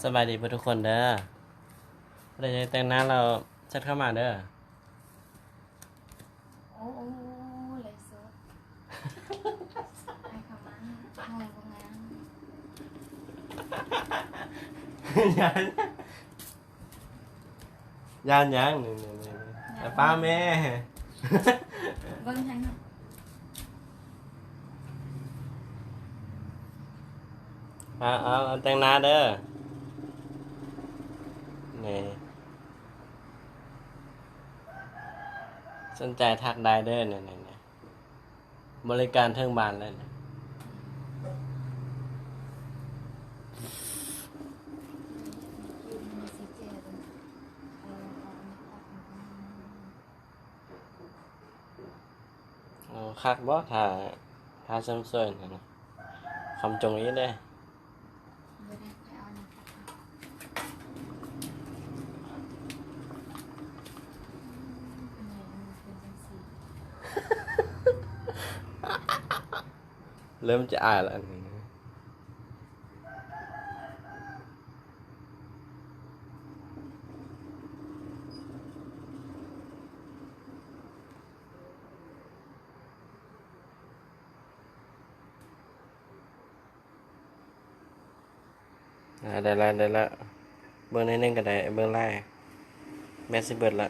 สบายดีเพื่อนทุกคนเด้อเราจะแต่งหน้าเราชัดเข้ามาเด้อโอ้เลยสดให้เขามาห้องโรงงานยันยังนี่แต่ป้าแม่ เบิ้งให้หน่อยเอาแต่งหน้าเด้อนี่สนใจทักได้เด้อเนี่ยบริการเทิงบานเลยนะคักบ่ถ้าซ้ำซ้อนนะคำจงนี้เด้อเริ่มจะอายแล้วอันนี้ได้ละเบิ่งในนึงก็ได้เบิ่งไล่แมสซิเบิดละ